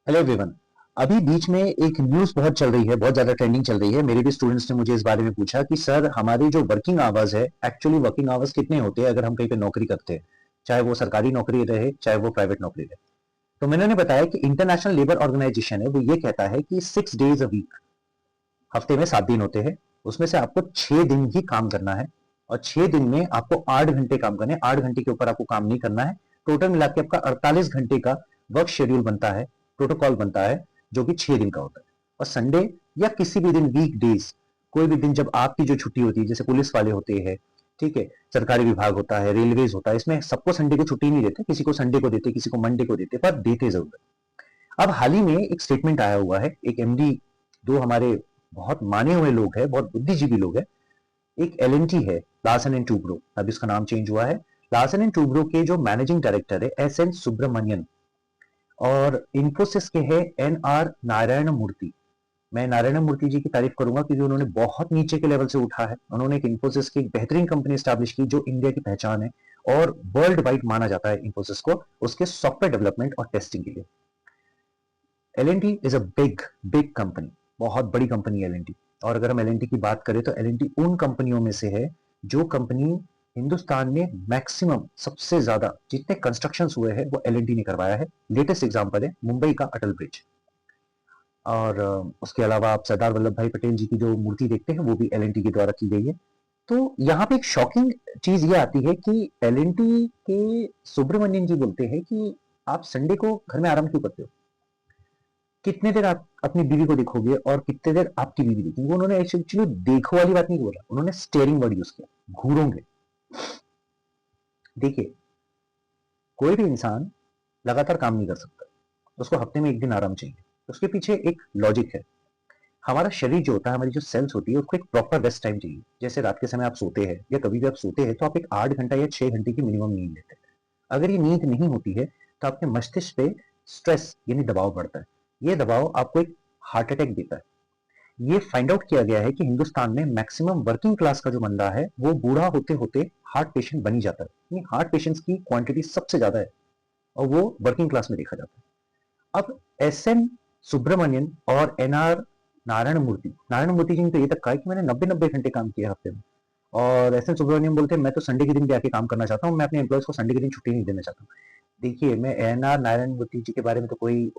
Hello everyone. अभी बीच में एक न्यूज़ बहुत चल रही है, बहुत ज़्यादा ट्रेंडिंग चल रही है। मेरे भी स्टूडेंट्स ने मुझे इस बारे में पूछा कि सर हमारी जो वर्किंग आवर्स है, एक्चुअली वर्किंग आवर्स कितने होते हैं अगर हम कहीं पे नौकरी करते हैं, चाहे वो सरकारी नौकरी रहे, चाहे वो प्राइवेट नौकरी रहे। तो मैंने उन्हें बताया कि इंटरनेशनल लेबर ऑर्गेनाइजेशन है, वो ये कहता है कि 6 डेज अ वीक, हफ्ते में 7 दिन होते हैं, उसमें से आपको 6 दिन ही काम करना है। और 6 दिन में आपको 8 घंटे काम करने हैं, 8 घंटे के ऊपर आपको काम नहीं करना है। टोटल मिला के आपका 48 घंटे का वर्क शेड्यूल बनता है, प्रोटोकॉल बनता है, जो कि 6 दिन का होता है। और संडे या किसी भी दिन, वीक डेज, कोई भी दिन जब आपकी जो छुट्टी होती है, जैसे पुलिस वाले होते हैं, ठीक है, सरकारी विभाग होता है, रेलवेज होता है, इसमें सबको संडे को छुट्टी नहीं देते, किसी को संडे को देते, किसी को मंडे को देते, पर देते जरूर है। अब हाल ही में एक स्टेटमेंट आया हुआ है, एक एमडी, दो हमारे बहुत माने हुए लोग हैं, बहुत बुद्धिजीवी लोग हैं। एक एलएनटी है, लार्सन एंड टूब्रो, अब इसका नाम चेंज हुआ है। लार्सन एंड टूब्रो के जो मैनेजिंग डायरेक्टर है एस एन सुब्रमण्यन, और इन्फोसिस के हैं एन आर नारायण मूर्ति। मैं नारायण मूर्ति जी की तारीफ करूंगा क्योंकि उन्होंने बहुत नीचे के लेवल से उठा है। उन्होंने एक इन्फोसिस की एक बेहतरीन कंपनी स्टैब्लिश की जो इंडिया की पहचान है, और वर्ल्ड वाइड माना जाता है इन्फोसिस को उसके सॉफ्टवेयर डेवलपमेंट और टेस्टिंग के लिए। L is a big big company, बहुत बड़ी कंपनी है एल। और अगर हम एल की बात करें तो एल उन कंपनियों में से है जो कंपनी हिंदुस्तान में मैक्सिमम, सबसे ज्यादा जितने कंस्ट्रक्शन हुए हैं वो एल ने करवाया है। लेटेस्ट एग्जांपल है मुंबई का अटल ब्रिज। और उसके अलावा आप सरदार वल्लभ भाई पटेल जी की जो मूर्ति देखते हैं वो भी एल के द्वारा की गई है। तो यहाँ पे एक शॉकिंग चीज ये आती है कि एल के सुब्रमण्यन जी बोलते हैं कि आप संडे को घर में आराम क्यों करते हो, कितने देर आप अपनी बीवी को देखोगे और कितने देर आपकी बीवी देखेगी। वो उन्होंने एक्चुअली देखो वाली बात नहीं बोला, उन्होंने स्टेयरिंग वर्ड यूज किया, घूरोगे। देखिए, कोई भी इंसान लगातार काम नहीं कर सकता, उसको हफ्ते में एक दिन आराम चाहिए। उसके पीछे एक लॉजिक है। हमारा शरीर जो होता है, हमारी जो सेल्स होती है, उसको एक प्रॉपर रेस्ट टाइम चाहिए। जैसे रात के समय आप सोते हैं या कभी भी आप सोते हैं तो आप एक 8 घंटा या 6 घंटे की मिनिमम नींद लेते हैं। अगर ये नींद नहीं होती है तो आपके मस्तिष्क पे स्ट्रेस यानी दबाव बढ़ता है। ये दबाव आपको एक हार्ट अटैक देता है। ये फाइंड आउट किया गया है कि हिंदुस्तान में मैक्सिमम वर्किंग क्लास का जो बंदा है वो बूढ़ा होते होते हार्ट पेशेंट बनी जाता है। हार्ट पेशेंट्स की क्वांटिटी सबसे ज्यादा है और वो वर्किंग क्लास में देखा जाता है। अब एस एन सुब्रमण्यन और एन आर नारायण मूर्ति जी ने तो ये तक कहा कि मैंने 90-90 घंटे काम किया हफ्ते में। और एस एन सुब्रमण्यम बोलते हैं मैं तो संडे के दिन भी आके काम करना चाहता हूँ, मैं अपने एम्प्लॉयज को संडे के दिन छुट्टी नहीं देना चाहता हूँ। देखिए, मैं एन आर नारायण मूर्ति जी के बारे में तो कोई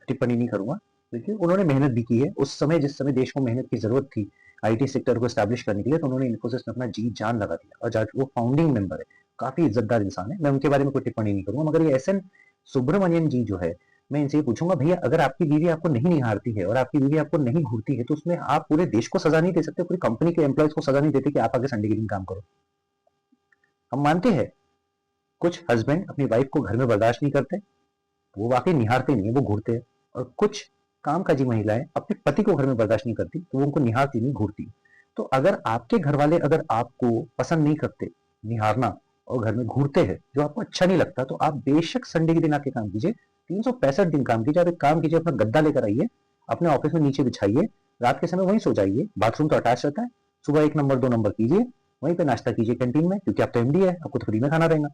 टिप्पणी नहीं करूंगा। देखिए, उन्होंने मेहनत भी की है उस समय, जिस समय देश को मेहनत की जरूरत थी आईटी सेक्टर को एस्टैब्लिश करने के लिए, तो उन्होंने इन्फोसिस में अपना जी जान लगा दिया। और आज वो फाउंडिंग मेंबर है, काफी इज्जतदार इंसान है। मैं उनके बारे में कोई टिप्पणी नहीं करूंगा, मगर ये एस एन सुब्रमण्यन जी जो है, मैं इनसे ये पूछूंगा, भैया अगर आपकी बीवी आपको नहीं निहारती है और आपकी बीवी आपको नहीं घूरती है तो उसमें आप पूरे देश को सजा नहीं दे सकते, पूरी कंपनी के एम्प्लॉयज को सजा नहीं देते कि आप आगे संडे के दिन काम करो। हम मानते हैं कुछ हस्बैंड अपनी वाइफ को घर में बर्दाश्त नहीं करते, वो वाकई निहारते नहीं है, वो घूरते हैं। और कुछ कामकाजी महिलाएं अपने पति को घर में बर्दाश्त नहीं करती, तो वो उनको निहारती नहीं, घूरती। तो अगर आपके घर वाले अगर आपको पसंद नहीं करते निहारना और घर में घूरते हैं, जो आपको अच्छा नहीं लगता, तो आप बेशक संडे के दिन आके काम कीजिए। 365 दिन काम कीजिए। आप एक काम कीजिए, अपना गद्दा लेकर आइए, अपने ऑफिस में नीचे बिछाइए, रात के समय वहीं सो जाइए। बाथरूम तो अटैच रहता है, सुबह 1 नंबर 2 नंबर कीजिए, वहीं पे नाश्ता कीजिए कैंटीन में, क्योंकि आप तो एमडी है, आपको तो फ्री में खाना रहेगा।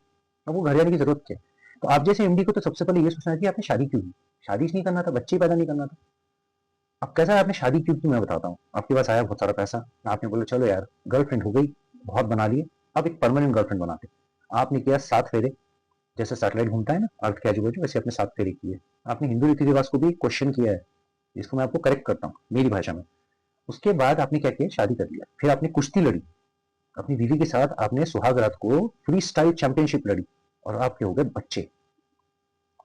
आपको घर जाने की जरूरत क्या है? तो आप जैसे एमडी को तो सबसे पहले ये सोचना चाहिए आपने शादी क्यों की। शादी नहीं करना था, बच्चे पैदा नहीं करना था। अब कैसा है आपने शादी क्यों की, मैं बताता हूँ। आपके पास आया बहुत सारा पैसा, आपने बोला चलो यार गर्लफ्रेंड हो गई, बहुत बना लिए, अब एक परमानेंट गर्लफ्रेंड बनाते। आपने किया 7 फेरे, जैसे सैटेलाइट घूमता है ना अर्थ के आजू बाजू, वैसे अपने 7 फेरे किए। आपने हिंदू रीति रिवाज को भी क्वेश्चन किया है, इसको मैं आपको करेक्ट करता हूँ मेरी भाषा में। उसके बाद आपने क्या किया, शादी कर लिया। फिर आपने कुश्ती लड़ी अपनी बीवी के साथ, आपने सुहाग रात को फ्री स्टाइल चैंपियनशिप लड़ी, और आपके हो गए बच्चे।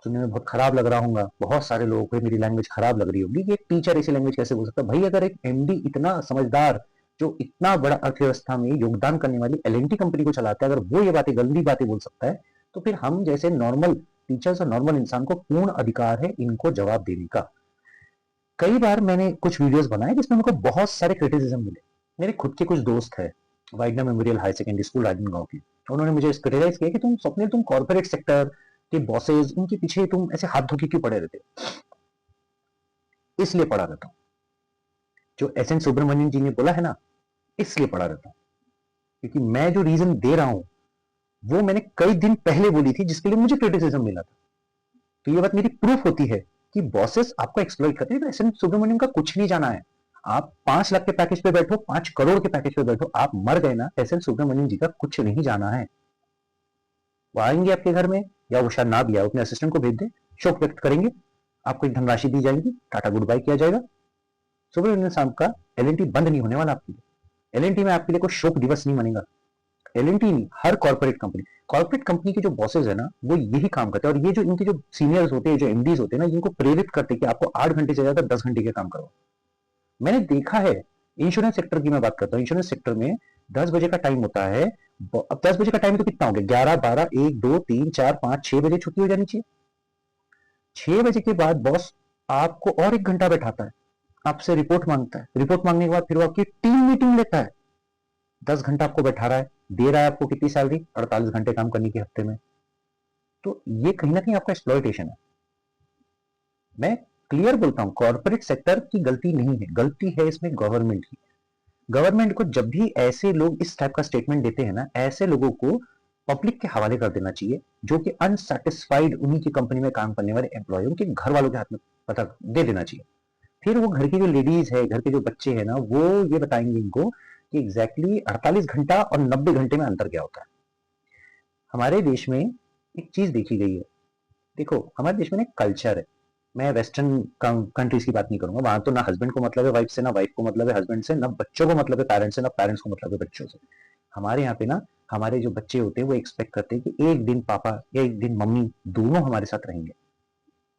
सुनने में बहुत खराब लग रहा होगा, बहुत सारे लोगों को मेरी लैंग्वेज खराब लग रही होगी कि एक टीचर ऐसी लैंग्वेज कैसे बोल सकता है। भाई अगर एक एमडी इतना समझदार, जो इतना बड़ा अर्थव्यवस्था में योगदान करने वाली एलएनटी कंपनी को चलाता है, अगर वो ये बातें, गंदी बातें बोल सकता है, तो फिर हम जैसे नॉर्मल टीचर्स और नॉर्मल इंसान को पूर्ण अधिकार है इनको जवाब देने का। कई बार मैंने कुछ वीडियोस बनाए जिसमें मेरे को बहुत सारे क्रिटिसिज्म मिले। मेरे खुद के कुछ दोस्त है वाइडना memorial high secondary school Rajnandgaon की, उन्होंने मुझे क्रिटिसाइज किया कि तुम स्वप्निल, तुम कॉर्पोरेट सेक्टर के बॉसेज, उनके पीछे तुम ऐसे हाथ धोके क्यों पड़े रहते हो। इसलिए पड़ा रहता हूँ, जो एस एन सुब्रमण्यन जी ने बोला है ना, इसलिए पड़ा रहता हूँ, क्योंकि मैं जो रीजन दे रहा हूं वो मैंने कई दिन पहले बोली थी, जिसके लिए मुझे क्रिटिसिज्म मिला था। तो ये बात मेरी प्रूफ होती है कि बॉसेस आपको एक्सप्लॉइट करते हैं, तो एसएन सुब्रमण्यम का कुछ नहीं जाना है। आप 5 लाख के पैकेज पे बैठो, 5 करोड़ के पैकेज पे बैठो, आप मर गए ना, एसएन सुब्रमण्यम जी का कुछ नहीं जाना है। वो आएंगे आपके घर में, या वो शायद ना भी आए, अपने असिस्टेंट को भेज दे, शोक व्यक्त करेंगे, आपको एक धनराशि दी जाएगी, टाटा गुड बाय किया जाएगा। सुब्रमण्यम साहब का एलएनटी बंद नहीं होने वाला आपके लिए। एलएनटी में आपके लिए कोई शोक दिवस नहीं मनेगा। एलएनटी नहीं, हर कॉर्पोरेट कंपनी के जो बॉसेज है ना, वो यही काम करते हैं। और ये जो इनके जो सीनियर्स होते हैं, जो एमडीज होते हैं ना, इनको प्रेरित करते हैं कि आपको 8 घंटे से ज्यादा 10 घंटे के काम करो। मैंने देखा है, इंश्योरेंस सेक्टर की मैं बात करता हूँ, इंश्योरेंस सेक्टर में 10 बजे का टाइम होता है। अब 10 बजे का टाइम तो कितना हो गया, 11, 12, 1, 2, 3, 4, 5, 6 बजे छुट्टी हो जानी चाहिए। 6 बजे के बाद बॉस आपको और 1 घंटा बैठाता है, आपसे रिपोर्ट मांगता है, रिपोर्ट मांगने के बाद फिर वो आपकी टीम मीटिंग लेता है। 10 घंटा आपको बैठा रहा है, दे रहा है आपको कितनी सैलरी, 48 घंटे काम करने के हफ्ते में। तो ये कहीं ना कहीं आपका एक्सप्लॉयटेशन है। मैं क्लियर बोलता हूं, कॉर्पोरेट सेक्टर की गलती नहीं है, गलती है इसमें गवर्नमेंट की। गवर्नमेंट को जब भी ऐसे लोग इस टाइप का स्टेटमेंट देते हैं ना, ऐसे लोगों को पब्लिक के हवाले कर देना चाहिए, जो कि अनसेटिस्फाइड उन्हीं की कंपनी में काम करने वाले एम्प्लॉय, उनके घर वालों के हाथ में पता दे देना चाहिए। फिर वो घर की जो लेडीज है, घर के जो बच्चे हैं ना, वो ये बताएंगे इनको कि एग्जैक्टली 48 घंटा और 90 घंटे में अंतर क्या होता है। हमारे देश में एक चीज देखी गई है, देखो हमारे देश में एक कल्चर है। मैं वेस्टर्न कंट्रीज की बात नहीं करूंगा, वहां तो ना हस्बैंड को मतलब है वाइफ से, ना वाइफ को मतलब है हस्बैंड से, ना बच्चों को मतलब है पेरेंट्स से, ना पेरेंट्स को मतलब है बच्चों से। हमारे यहाँ पे ना, हमारे जो बच्चे होते हैं वो एक्सपेक्ट करते हैं कि एक दिन पापा या एक दिन मम्मी दोनों हमारे साथ रहेंगे।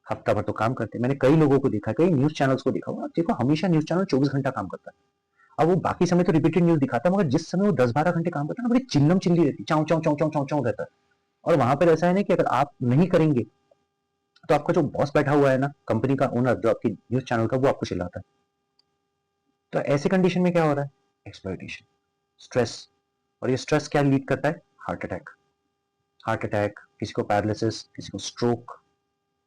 हफ्ता भर तो काम करते हैं। मैंने कई लोगों को देखा, कई न्यूज चैनल्स को देखा हुआ, देखो हमेशा न्यूज चैनल 24 घंटा काम करता है। अब वो बाकी समय तो रिपीटेड न्यूज दिखाता है, मगर जिस समय वो 10-12 घंटे काम करता है ना, बड़ी चिल्लम चिल्ली रहती है, चाव चाव चाव चाव चाव चाव रहता है। और वहां पर ऐसा है ना कि अगर आप नहीं करेंगे तो आपका जो बॉस बैठा हुआ है ना, कंपनी का ओनर, जो आपकी न्यूज चैनल का, वो आपको चिल्लाता है। तो ऐसे कंडीशन में क्या हो रहा है, एक्सप्लॉयटेशन, स्ट्रेस। और ये स्ट्रेस क्या लीड करता है, हार्ट अटैक। हार्ट अटैक, किसी को पैरालिसिस, किसी को स्ट्रोक,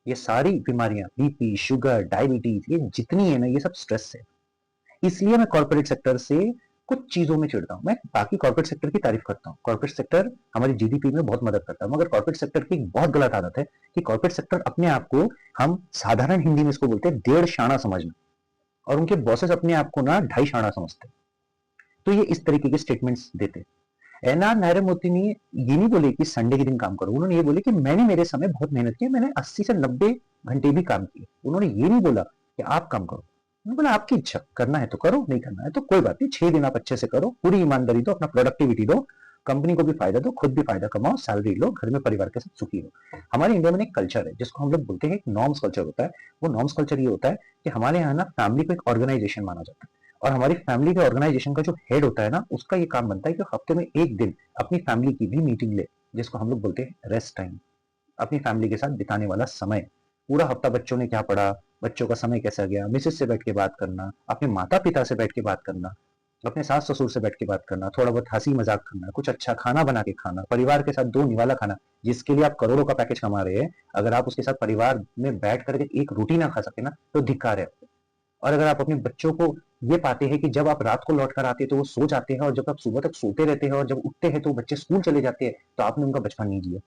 ये सारी बीमारियां, बीपी, शुगर, डायबिटीज, ये जितनी है ना, ये सब स्ट्रेस है। इसलिए मैं कॉर्पोरेट सेक्टर से कुछ चीजों में चिढ़ता हूं। मैं बाकी कॉर्पोरेट सेक्टर की तारीफ करता हूं, कॉर्पोरेट सेक्टर हमारी जीडीपी में बहुत मदद करता है, मगर कॉर्पोरेट सेक्टर की एक बहुत गलत आदत है कि कॉर्पोरेट सेक्टर अपने आप को, हम साधारण हिंदी में इसको बोलते हैं, 1.5 शाना समझना, और उनके बॉसेस अपने आप को ना 2.5 शाना समझते हैं। तो ये इस तरीके के स्टेटमेंट्स देते हैं। एनआर नारायणमूर्ति ने ये नहीं बोले कि संडे के दिन काम करो, उन्होंने ये बोले कि मैंने मेरे समय बहुत मेहनत की, मैंने 80 से 90 घंटे भी काम किए। उन्होंने ये नहीं बोला कि आप काम करो, उन्होंने बोला आपकी इच्छा, करना है तो करो, नहीं करना है तो कोई बात नहीं, 6 दिन आप अच्छे से करो, पूरी ईमानदारी दो, अपना प्रोडक्टिविटी दो, कंपनी को भी फायदा दो, खुद भी फायदा कमाओ, सैलरी लो, घर में परिवार के साथ सुखी हो। हमारे इंडिया में एक कल्चर है जिसको हम लोग बोलते हैं, नॉर्म्स कल्चर होता है। वो नॉर्म्स कल्चर ये होता है कि हमारे यहाँ ना फैमिली को एक ऑर्गेनाइजेशन माना जाता है, और हमारी फैमिली के ऑर्गेनाइजेशन का जो हेड होता है ना, उसका ये काम बनता है कि हफ्ते में एक दिन अपनी फैमिली की भी मीटिंग ले, जिसको हम लोग बोलते हैं रेस्ट टाइम, अपनी फैमिली के साथ बिताने वाला समय। पूरा हफ्ता बच्चों ने क्या पढ़ा, बच्चों का समय कैसा गया, मिसेज से बैठ के बात करना, अपने माता पिता से बैठ के बात करना, अपने सास ससुर से बैठ के बात करना, थोड़ा बहुत हंसी मजाक करना, कुछ अच्छा खाना बना के खाना, परिवार के साथ 2 निवाला खाना, जिसके लिए आप करोड़ों का पैकेज कमा रहे हैं, अगर आप उसके साथ परिवार में बैठ करके एक रोटी ना खा सके ना, तो धिक्कार है। और अगर आप अपने बच्चों को ये पाते हैं कि जब आप रात को लौट कर आते हैं तो वो सो जाते हैं, और जब आप सुबह तक सोते रहते हैं, और जब उठते हैं तो बच्चे स्कूल चले जाते हैं, तो आपने उनका बचपन नहीं जिया।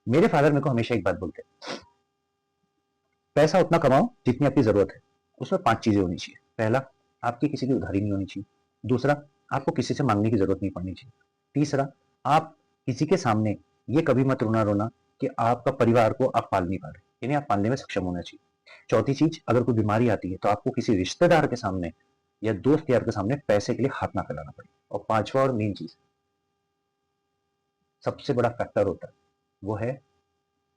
मेरे फादर मेरे को हमेशा एक बात बोलते हैं, पैसा उतना कमाओ जितनी आपकी जरूरत है, उसमें 5 चीजें होनी चाहिए। पहला, आपकी किसी की उधारी नहीं होनी चाहिए। दूसरा, आपको किसी से मांगने की जरूरत नहीं पड़नी चाहिए। तीसरा, आप किसी के सामने ये कभी मत रोना रोना कि आपका परिवार को आप पाल नहीं पा रहे, यानी आप पालने में सक्षम होना चाहिए। चौथी चीज, अगर कोई बीमारी आती है तो आपको किसी रिश्तेदार के सामने या दोस्त यार के सामने पैसे के लिए हाथ ना फैलाना पड़े। और पांचवा और मेन चीज, सबसे बड़ा फैक्टर होता है, वो है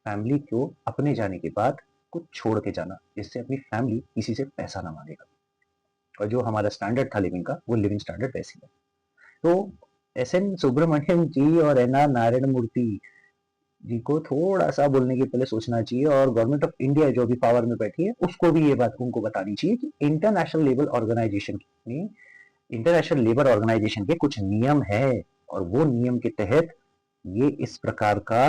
फैमिली को अपने जाने के बाद कुछ छोड़ के जाना, जिससे अपनी फैमिली किसी से पैसा ना मांगेगा। और जो हमारा स्टैंडर्ड था लिविंग का, वो लिविंग स्टैंडर्ड वैसी है। तो एस एन सुब्रमण्यम जी और एन आर नारायण मूर्ति जी को थोड़ा सा बोलने के पहले सोचना चाहिए, और गवर्नमेंट ऑफ इंडिया जो भी पावर में बैठी है, उसको भी ये बात उनको बतानी चाहिए कि इंटरनेशनल लेबर ऑर्गेनाइजेशन के कुछ नियम है, और वो नियम के तहत ये इस प्रकार का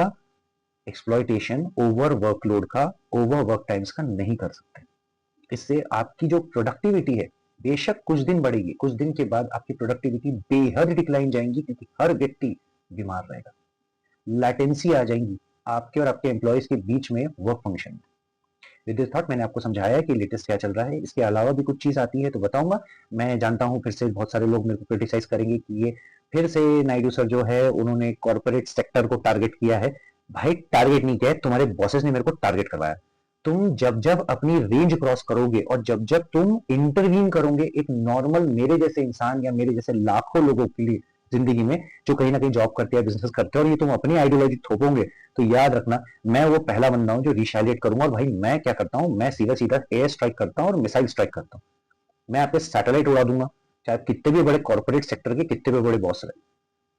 एक्सप्लॉयटेशन, ओवर वर्कलोड का, ओवर वर्क टाइम्स का नहीं कर सकते। इससे आपकी जो प्रोडक्टिविटी है, बेशक कुछ दिन बढ़ेगी, कुछ दिन के बाद आपकी प्रोडक्टिविटी बेहद डिक्लाइन जाएंगी, क्योंकि हर व्यक्ति बीमार रहेगा, लैटेंसी आ जाएंगी आपके और आपके एम्प्लॉयज के बीच में work function. With this thought मैंने आपको समझाया कि लेटेस्ट क्या चल रहा है। इसके अलावा भी कुछ चीज आती है तो बताऊंगा। मैं जानता हूँ फिर से बहुत सारे लोग मेरे को क्रिटिसाइज करेंगे कि ये फिर से नायडू सर जो है उन्होंने कॉर्पोरेट सेक्टर को टारगेट किया है। भाई टारगेट नहीं किया, तुम्हारे बॉसेस ने मेरे को टारगेट करवाया। तुम जब जब अपनी रेंज क्रॉस करोगे और जब जब तुम इंटरवीन करोगे एक नॉर्मल मेरे जैसे इंसान या मेरे जैसे लाखों लोगों के लिए जिंदगी में जो कहीं ना कहीं जॉब करते हैं, बिजनेस करते हैं, और ये तुम अपनी आइडियोलॉजी थोपोगे, तो याद रखना मैं वो पहला बंदा हूं जो रिशालिएट करूंगा। और भाई मैं क्या करता हूं, मैं सीधा सीधा एयर स्ट्राइक करता हूं और मिसाइल स्ट्राइक करता हूं। मैं आपके सैटेलाइट उड़ा दूंगा, चाहे कितने भी बड़े कॉर्पोरेट सेक्टर के कितने भी बड़े बॉस रहे।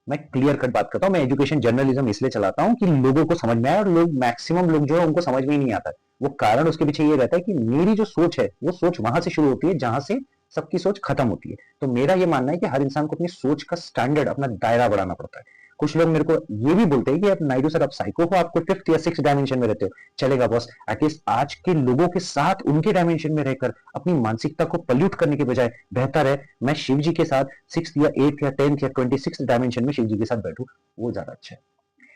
मैं क्लियर कट बात करता हूँ। मैं एजुकेशन जर्नलिज्म इसलिए चलाता हूँ कि लोगों को समझ में आए, और लोग मैक्सिमम लोग जो है उनको समझ में ही नहीं आता है। वो कारण उसके पीछे ये रहता है कि मेरी जो सोच है वो सोच वहां से शुरू होती है जहां से सबकी सोच खत्म होती है। तो मेरा ये मानना है कि हर इंसान को अपनी सोच का स्टैंडर्ड, अपना दायरा बढ़ाना पड़ता है। कुछ लोग मेरे को ये भी बोलते हैं कि आप नायडू सर आप साइको हो, आपको फिफ्थ या सिक्स डायमेंशन में रहते हो। चलेगा बॉस, एटलीस्ट आज के लोगों के साथ उनके डायमेंशन में रहकर अपनी मानसिकता को पल्यूट करने के बजाय बेहतर है मैं शिव जी के साथ सिक्स या एट या टेंथ या 26 डायमेंशन में शिव जी के साथ बैठू, वो ज्यादा अच्छा है।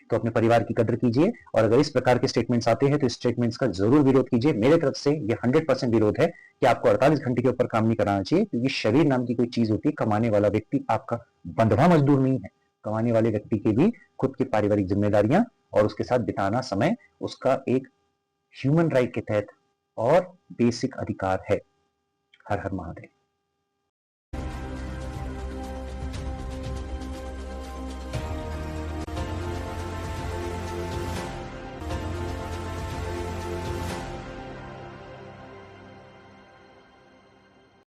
तो अपने परिवार की कदर कीजिए, और अगर इस प्रकार के स्टेटमेंट्स आते हैं तो इस स्टेटमेंट्स का जरूर विरोध कीजिए। मेरे तरफ से ये 100% विरोध है कि आपको 48 घंटे के ऊपर काम नहीं कराना चाहिए, क्योंकि शरीर नाम की कोई चीज होती है। कमाने वाला व्यक्ति आपका बंधवा मजदूर नहीं है। कमाने वाले व्यक्ति की भी खुद की पारिवारिक जिम्मेदारियां और उसके साथ बिताना समय उसका एक ह्यूमन राइट के तहत और बेसिक अधिकार है। हर हर महादेव।